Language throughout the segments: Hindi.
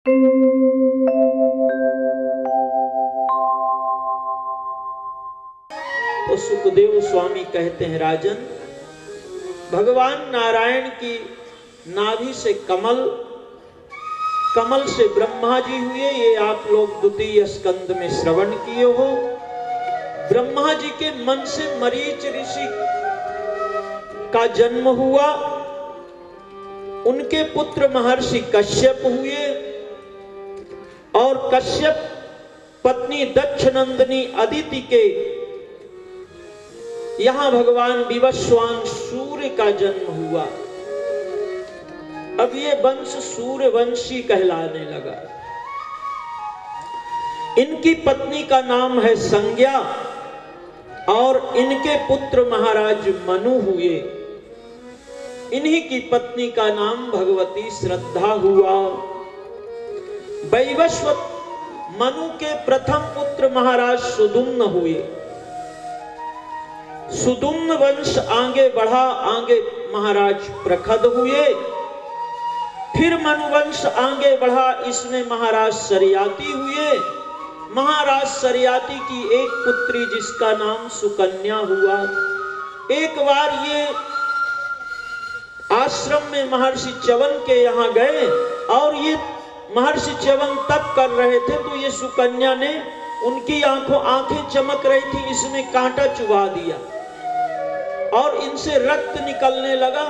तो सुखदेव स्वामी कहते हैं, राजन, भगवान नारायण की नाभि से कमल, कमल से ब्रह्मा जी हुए। ये आप लोग द्वितीय स्कंद में श्रवण किए हो। ब्रह्मा जी के मन से मरीच ऋषि का जन्म हुआ। उनके पुत्र महर्षि कश्यप हुए और कश्यप पत्नी दक्षनंदिनी अदिति के यहां भगवान विवस्वान सूर्य का जन्म हुआ। अब ये वंश सूर्यवंशी कहलाने लगा। इनकी पत्नी का नाम है संज्ञा और इनके पुत्र महाराज मनु हुए। इन्हीं की पत्नी का नाम भगवती श्रद्धा हुआ। वैवस्वत मनु के प्रथम पुत्र महाराज सुदुम्न हुए। सुदुम्न वंश आगे बढ़ा, आगे महाराज प्रखद हुए। फिर मनुवंश आगे बढ़ा, इसमें महाराज सरियाती हुए। महाराज सरियाती की एक पुत्री जिसका नाम सुकन्या हुआ। एक बार ये आश्रम में महर्षि च्यवन के यहाँ गए और ये महर्षि च्यवन तप कर रहे थे, तो ये सुकन्या ने, उनकी आंखें चमक रही थी, इसमें कांटा चुभा दिया और इनसे रक्त निकलने लगा।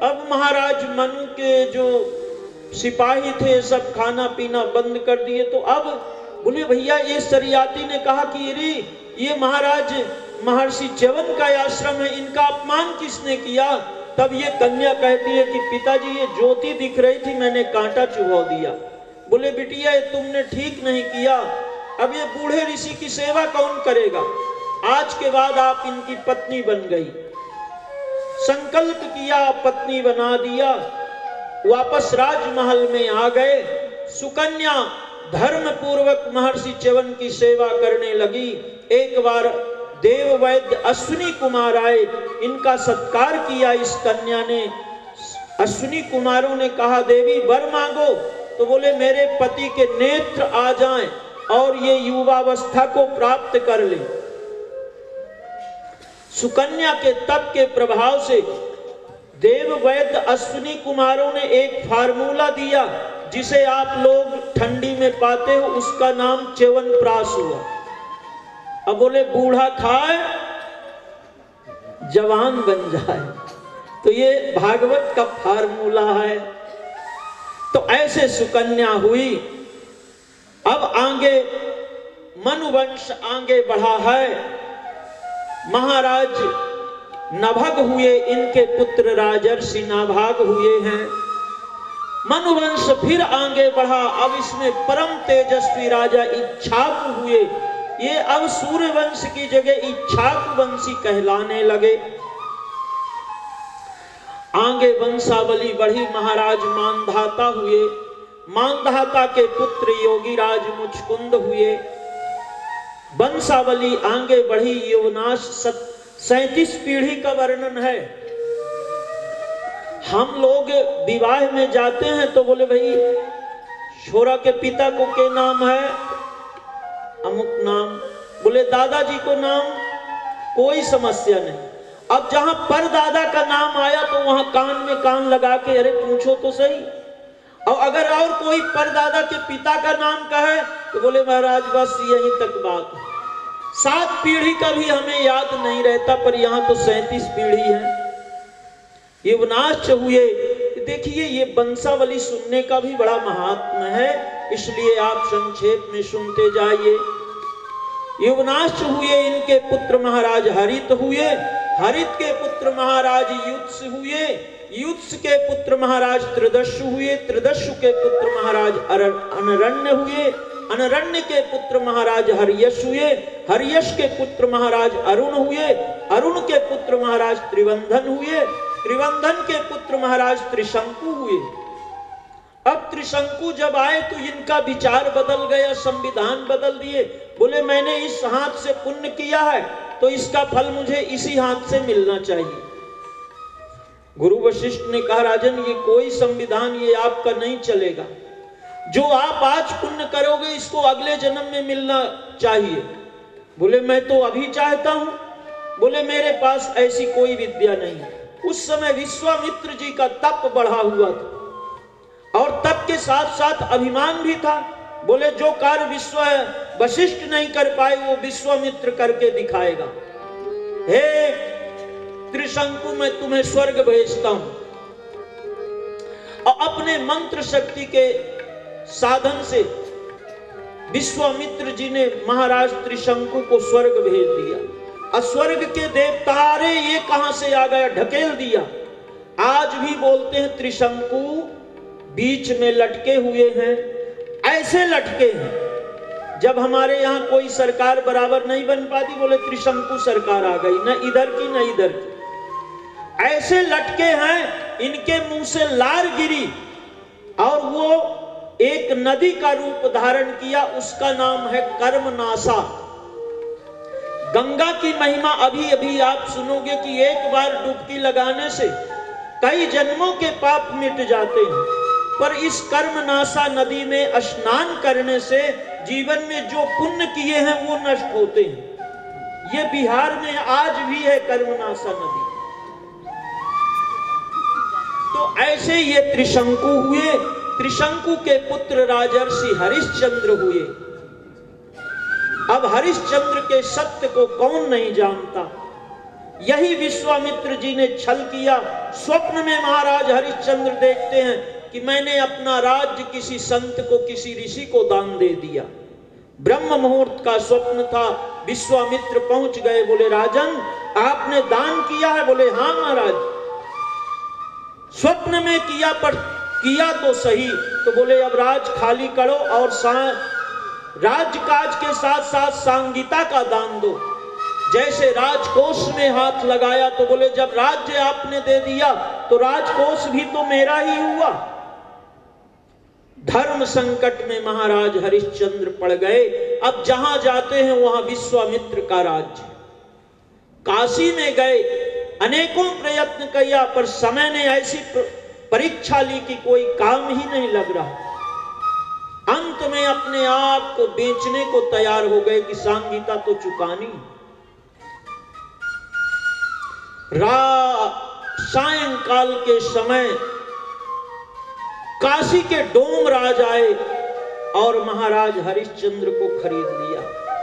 अब महाराज मनु के जो सिपाही थे सब खाना पीना बंद कर दिए। तो अब बोले, भैया ये सरियाती ने कहा कि अरे ये महाराज महर्षि च्यवन का आश्रम है, इनका अपमान किसने किया? तब ये कन्या कहती है कि पिताजी ये ज्योति दिख रही थी, मैंने कांटा चुभा दिया। बोले, बिटिया ये तुमने ठीक नहीं किया। अब ये बूढ़े ऋषि की सेवा कौन करेगा? आज के बाद आप इनकी पत्नी बन गई। संकल्प किया, पत्नी बना दिया। वापस राजमहल में आ गए। सुकन्या धर्म पूर्वक महर्षि च्यवन की सेवा करने लगी। एक बार देव वैद्य अश्विनी कुमार आए, इनका सत्कार किया इस कन्या ने। अश्विनी कुमारों ने कहा, देवी वर मांगो। तो बोले, मेरे पति के नेत्र आ जाएं और ये युवावस्था को प्राप्त कर ले। सुकन्या के तप के प्रभाव से देव वैद्य अश्विनी कुमारों ने एक फार्मूला दिया जिसे आप लोग ठंडी में पाते हो, उसका नाम च्यवनप्राश हुआ। अब बोले, बूढ़ा खाए जवान बन जाए, तो ये भागवत का फार्मूला है। तो ऐसे सुकन्या हुई। अब आगे मनुवंश आगे बढ़ा है। महाराज नभग हुए, इनके पुत्र राजर्षि नाभाग हुए हैं। मनुवंश फिर आगे बढ़ा। अब इसमें परम तेजस्वी राजा इक्ष्वाकु हुए। ये अब सूर्यवंश की जगह इक्ष्वाकु वंशी कहलाने लगे। आगे वंशावली बढ़ी। महाराज मानधाता हुए। मानधाता के पुत्र योगीराज मुचकुंद हुए। वंशावली आगे बढ़ी। यौवनाश 37 पीढ़ी का वर्णन है। हम लोग विवाह में जाते हैं तो बोले, भाई छोरा के पिता को क्या नाम है? अमुक नाम। बोले, दादाजी को नाम? कोई समस्या नहीं। अब जहां परदादा का नाम आया तो वहां कान में कान लगा के अरे पूछो तो सही। और अगर और कोई परदादा के पिता का नाम कहे तो बोले, महाराज बस यहीं तक बात। 7 पीढ़ी का भी हमें याद नहीं रहता, पर यहाँ तो 37 पीढ़ी है। ये विनाश हुए। देखिए, ये वंशावली सुनने का भी बड़ा महात्म है, इसलिए आप संक्षेप में सुनते जाइए। ये विनाश हुए। इनके पुत्र महाराज हरित हुए। हरित के पुत्र महाराज युत्स हुए। युत्स के पुत्र महाराज त्रिदस्यु हुए। त्रिदस्यु के पुत्र महाराज अनरण्य हुए। अनरण्य के पुत्र महाराज हर्यश हुए। हर्यश के पुत्र महाराज अरुण हुए। अरुण के पुत्र महाराज त्रिवंधन हुए। त्रिवंधन के पुत्र महाराज त्रिशंकु हुए। अब त्रिशंकु जब आए तो इनका विचार बदल गया, संविधान बदल दिए। बोले, मैंने इस हाथ से पुण्य किया है तो इसका फल मुझे इसी हाथ से मिलना चाहिए। गुरु वशिष्ठ ने कहा, राजन ये कोई संविधान ये आपका नहीं चलेगा। जो आप आज पुण्य करोगे इसको अगले जन्म में मिलना चाहिए। बोले मैं तो अभी चाहता हूं। बोले मेरे पास ऐसी कोई विद्या नहीं। उस समय विश्वामित्र जी का तप बढ़ा हुआ था और तप के साथ साथ अभिमान भी था। बोले जो कार्य वशिष्ठ नहीं कर पाए वो विश्वामित्र करके दिखाएगा। हे त्रिशंकु, मैं तुम्हें स्वर्ग भेजता हूं। और अपने मंत्र शक्ति के साधन से विश्वामित्र जी ने महाराज त्रिशंकु को स्वर्ग भेज दिया। और स्वर्ग के देवता, अरे ये कहां से आ गया, ढकेल दिया। आज भी बोलते हैं त्रिशंकु बीच में लटके हुए हैं, ऐसे लटके हैं। जब हमारे यहाँ कोई सरकार बराबर नहीं बन पाती, बोले त्रिशंकु सरकार आ गई, न इधर की न इधर की। ऐसे लटके हैं, इनके मुंह से लार गिरी और वो एक नदी का रूप धारण किया। उसका नाम है कर्मनाशा। गंगा की महिमा अभी अभी आप सुनोगे कि एक बार डुबकी लगाने से कई जन्मों के पाप मिट जाते हैं, पर इस कर्मनाशा नदी में स्नान करने से जीवन में जो पुण्य किए हैं वो नष्ट होते हैं। ये बिहार में आज भी है कर्मनाशा नदी। तो ऐसे ये त्रिशंकु हुए। त्रिशंकु के पुत्र राजर्षि हरिश्चंद्र हुए। अब हरिश्चंद्र के सत्य को कौन नहीं जानता। यही विश्वामित्र जी ने छल किया। स्वप्न में महाराज हरिश्चंद्र देखते हैं कि मैंने अपना राज्य किसी संत को, किसी ऋषि को दान दे दिया। ब्रह्म मुहूर्त का स्वप्न था। विश्वामित्र पहुंच गए, बोले राजन आपने दान किया है? बोले हाँ महाराज, स्वप्न में किया, पर किया तो सही। तो बोले अब राज खाली करो और राजकाज के साथ साथ सांगीता का दान दो। जैसे राजकोष में हाथ लगाया तो बोले जब राज्य आपने दे दिया तो राजकोष भी तो मेरा ही हुआ। धर्म संकट में महाराज हरिश्चंद्र पड़ गए। अब जहां जाते हैं वहां विश्वामित्र का राज्य। काशी में गए, अनेकों प्रयत्न किया, पर समय ने ऐसी परीक्षा ली कि कोई काम ही नहीं लग रहा। अंत में अपने आप को बेचने को तैयार हो गए कि सांगीता तो चुकानी। सायंकाल के समय काशी के डोमराज आए और महाराज हरिश्चंद्र को खरीद लिया,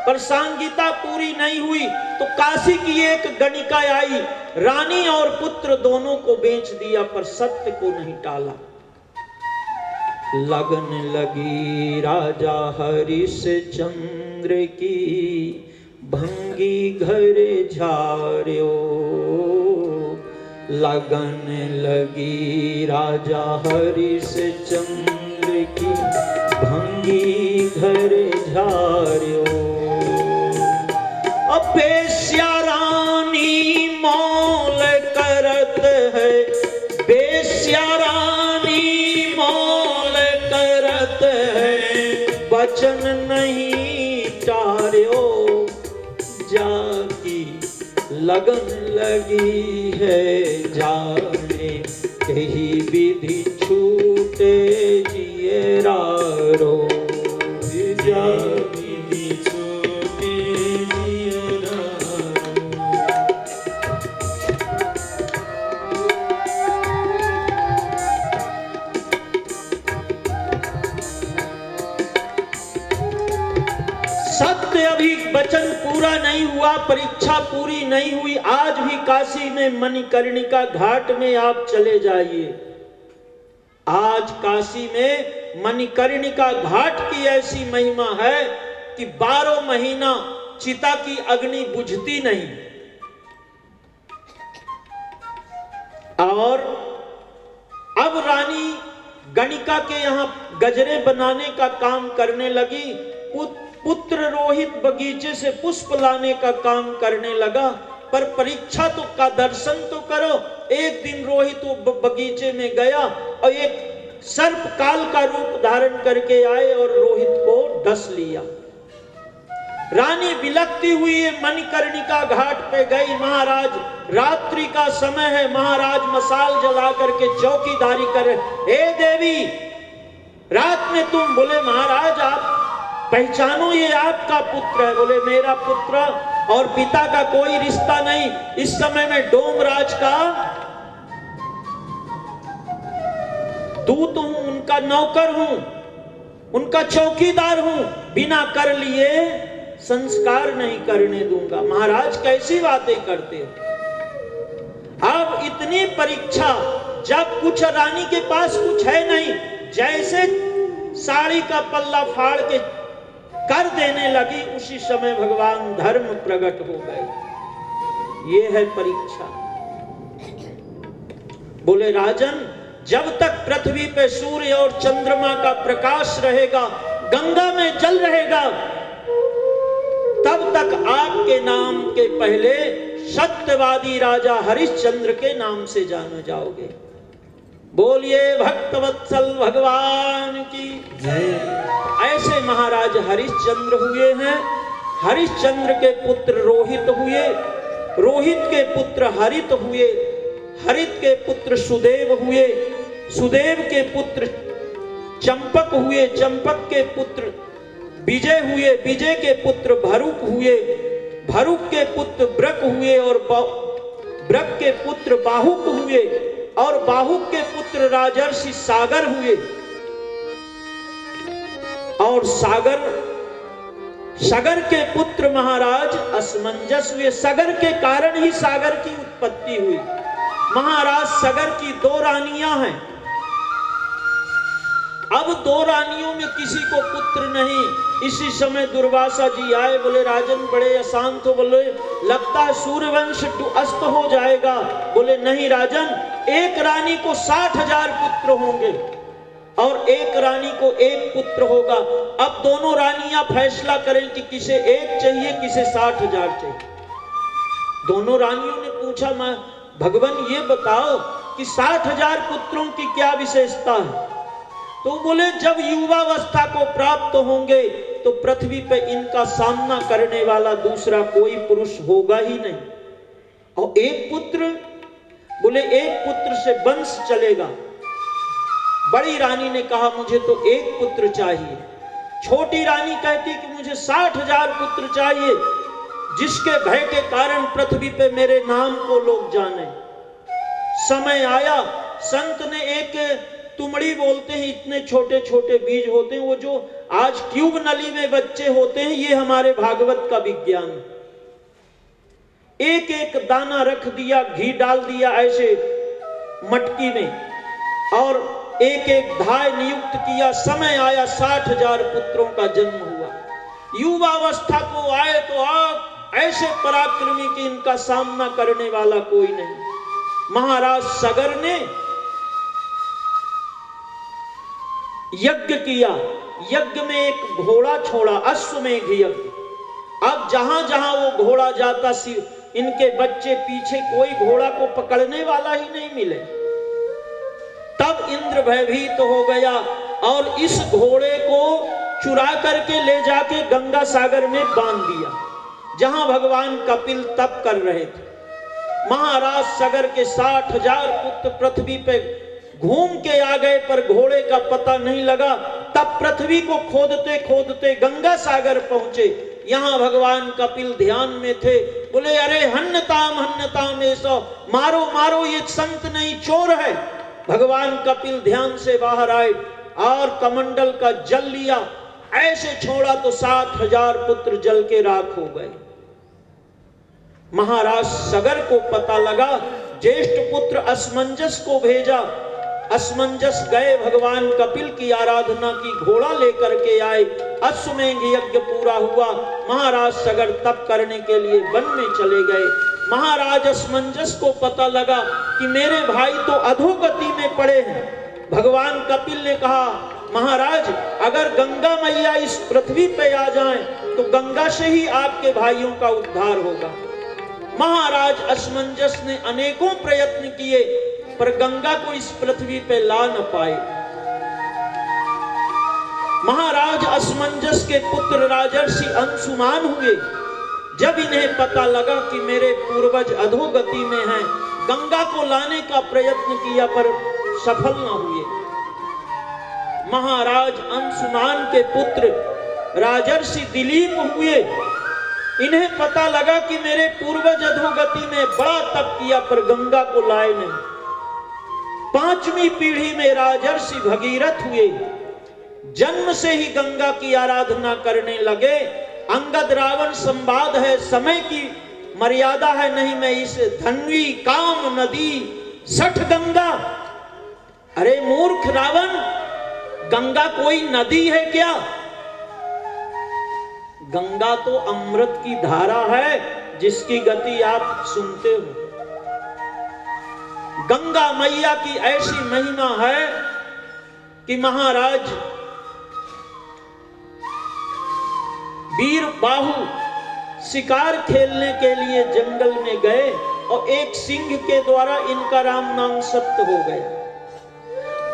पर सांगीता पूरी नहीं हुई तो काशी की एक गणिका आई, रानी और पुत्र दोनों को बेच दिया, पर सत्य को नहीं टाला। लगन लगी राजा हरिश्चंद्र की, भंगी घर झार्यो। लगन लगी राजा हरिश्चंद्र की, भंगी घर झार्यो। अब बेश्या रानी मौल करत है, बेश्या रानी मौल करत है, बचन नहीं टार्यो। जाकी लगन लगी है, जाने कही विधि छूटे जिए रारो। जा विधि छूटे जिए रारो। सत्य अभी वचन पूरा नहीं हुआ, परीक्षा पूरी नहीं हुई। आज भी काशी में मणिकर्णिका घाट में आप चले जाइए। आज काशी में मणिकर्णिका घाट की ऐसी महिमा है कि 12 महीना चिता की अग्नि बुझती नहीं। और अब रानी गणिका के यहां गजरे बनाने का काम करने लगी। पुत्र रोहित बगीचे से पुष्प लाने का काम करने लगा, पर परीक्षा तो का दर्शन तो करो। एक दिन रोहित वो बगीचे में गया और एक सर्प काल का रूप धारण करके आए और रोहित को डस लिया। रानी बिलखती हुई मणिकर्णिका घाट पे गई। महाराज रात्रि का समय है, महाराज मसाल जला करके चौकीदारी करे। हे देवी, रात में तुम, बोले महाराज आप पहचानो ये आपका पुत्र है। बोले मेरा पुत्र और पिता का कोई रिश्ता नहीं, इस समय मैं डोमराज का दूत हूं, उनका नौकर हूं, उनका चौकीदार हूं, बिना कर लिए संस्कार नहीं करने दूंगा। महाराज कैसी बातें करते हो? अब इतनी परीक्षा, जब कुछ रानी के पास कुछ है नहीं, जैसे साड़ी का पल्ला फाड़ के कर देने लगी, उसी समय भगवान धर्म प्रकट हो गए। ये है परीक्षा। बोले राजन, जब तक पृथ्वी पे सूर्य और चंद्रमा का प्रकाश रहेगा, गंगा में जल रहेगा, तब तक आपके नाम के पहले सत्यवादी राजा हरिश्चंद्र के नाम से जाने जाओगे। बोलिए भक्तवत्सल भगवान की जय। ऐसे महाराज हरिश्चंद्र हुए हैं। हरिश्चंद्र के पुत्र रोहित हुए, रोहित के पुत्र हरित हुए, हरित के पुत्र सुदेव हुए, सुदेव के पुत्र चंपक हुए, चंपक के पुत्र विजय हुए, विजय के पुत्र भरुक हुए, भरुक के पुत्र ब्रक हुए, और ब्रक के पुत्र बाहुक हुए, और बाहुक के पुत्र राजर्षि सागर हुए, और सगर के पुत्र महाराज असमंजस हुए। सगर के कारण ही सागर की उत्पत्ति हुई। महाराज सगर की 2 रानियां हैं। अब 2 रानियों में किसी को पुत्र नहीं। इसी समय दुर्वासा जी आए, बोले राजन बड़े अशांत हो, बोले लगता है सूर्यवंश अस्त हो जाएगा। बोले नहीं राजन, एक रानी को 60,000 पुत्र होंगे और एक रानी को 1 पुत्र होगा। अब दोनों रानियां फैसला करें कि किसे 1 चाहिए, किसे 60,000 चाहिए। दोनों रानियों ने पूछा, मैं भगवान ये बताओ कि 60,000 पुत्रों की क्या विशेषता है? तो बोले जब युवावस्था को प्राप्त होंगे तो पृथ्वी पे इनका सामना करने वाला दूसरा कोई पुरुष होगा ही नहीं। और 1 पुत्र, बोले 1 पुत्र से वंश चलेगा। बड़ी रानी ने कहा मुझे तो 1 पुत्र चाहिए। छोटी रानी कहती कि मुझे 60,000 पुत्र चाहिए, जिसके भय के कारण पृथ्वी पे मेरे नाम को लोग जाने। समय आया, संत ने एक तुमड़ी बोलते हैं, इतने छोटे छोटे बीज होते हैं, वो जो आज ट्यूब नली में बच्चे होते हैं, ये हमारे भागवत का विज्ञान। एक एक दाना रख दिया, घी डाल दिया ऐसे मटकी में, और एक एक धाय नियुक्त किया। समय आया, 60,000 पुत्रों का जन्म हुआ। युवावस्था को आए तो आप ऐसे पराक्रमी कि इनका सामना करने वाला कोई नहीं। महाराज सगर ने यज्ञ किया। यज्ञ में एक घोड़ा छोड़ा, अश्वमेध यज्ञ। अब जहां जहां वो घोड़ा जाता, इनके बच्चे पीछे, कोई घोड़ा को पकड़ने वाला ही नहीं मिले। तब इंद्र भयभीत हो गया और इस घोड़े को चुरा करके ले जाके गंगा सागर में बांध दिया, जहां भगवान कपिल तप कर रहे थे। महाराज सगर के 60,000 पुत्र पृथ्वी पे घूम के आ गए, पर घोड़े का पता नहीं लगा। तब पृथ्वी को खोदते खोदते गंगा सागर पहुंचे। यहां भगवान कपिल ध्यान में थे। बोले अरे हन्नताम ऐसो, मारो मारो, ये संत नहीं चोर है। भगवान कपिल ध्यान से बाहर आए और कमंडल का जल लिया, ऐसे छोड़ा तो 60,000 पुत्र जल के राख हो गए। महाराज सगर को पता लगा, ज्येष्ठ पुत्र असमंजस को भेजा। असमंजस गए, भगवान कपिल की आराधना की, घोड़ा लेकर के आए। अश्वमेध यज्ञ पूरा हुआ। महाराज सगर तप करने के लिए वन में चले गए। महाराज असमंजस को पता लगा कि मेरे भाई तो अधोगति में पड़े हैं। भगवान कपिल ने कहा महाराज, अगर गंगा मैया इस पृथ्वी पे आ जाएं तो गंगा से ही आपके भाइयों का उद्धार होगा। महाराज असमंजस ने अनेकों प्रयत्न किए, पर गंगा को इस पृथ्वी पे ला न पाए। महाराज असमंजस के पुत्र राजर्षि अंशुमान हुए। जब इन्हें पता लगा कि मेरे पूर्वज अधोगति में हैं, गंगा को लाने का प्रयत्न किया पर सफल न हुए। महाराज अंशुमान के पुत्र राजर्षि दिलीप हुए। इन्हें पता लगा कि मेरे पूर्वज अधोगति में बड़ा तप किया पर गंगा को लाए नहीं। 5वीं पीढ़ी में राजर्षि भगीरथ हुए, जन्म से ही गंगा की आराधना करने लगे। अंगद रावण संवाद है, समय की मर्यादा है, नहीं मैं इस धन्वी काम नदी सठ गंगा। अरे मूर्ख रावण, गंगा कोई नदी है क्या? गंगा तो अमृत की धारा है जिसकी गति आप सुनते हो। गंगा मैया की ऐसी महिमा है कि महाराज वीर बाहु शिकार खेलने के लिए जंगल में गए और एक सिंह के द्वारा इनका राम नाम सत्य हो गया।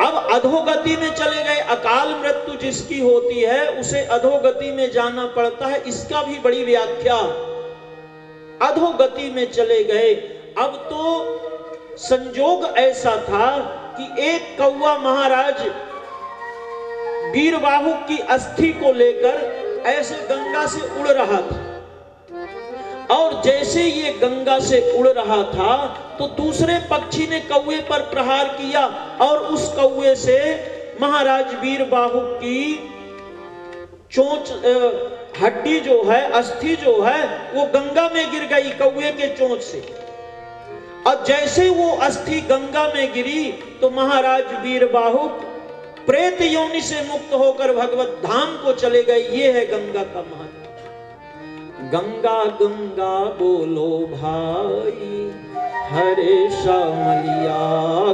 अब अधोगति में चले गए। अकाल मृत्यु जिसकी होती है उसे अधोगति में जाना पड़ता है, इसका भी बड़ी व्याख्या। अधोगति में चले गए। अब तो संजोग ऐसा था कि एक कौवा महाराज वीरबाहु की अस्थि को लेकर ऐसे गंगा से उड़ रहा था, और जैसे ये गंगा से उड़ रहा था तो दूसरे पक्षी ने कौवे पर प्रहार किया और उस कौवे से महाराज वीरबाहु की चोंच हड्डी जो है, अस्थि जो है, वो गंगा में गिर गई कौवे के चोंच से। और जैसे वो अस्थि गंगा में गिरी तो महाराज वीरबाहु प्रेत योनि से मुक्त होकर भगवत धाम को चले गए। ये है गंगा का महत्व। गंगा गंगा बोलो भाई हरे श्यामलिया,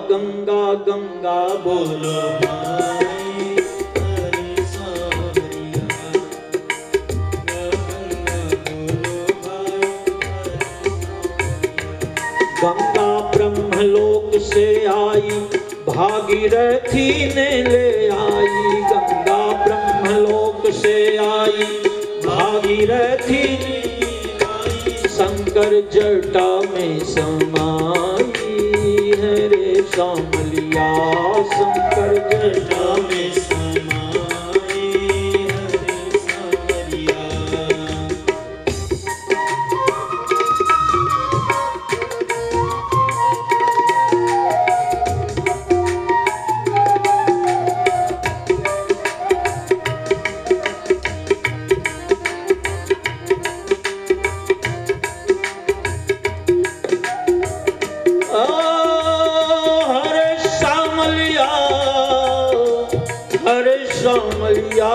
गंगा गंगा बोलो भाई हरे श्यामलिया, गंगा ब्रह्मलोक से आई भागीरथी ने ले आई, गंगा ब्रह्मलोक से आई भागीरथी शंकर जटा में समाई है रे श्यामलिया, शंकर जटा में समाई है रे श्यामलिया। हरे श्यामलिया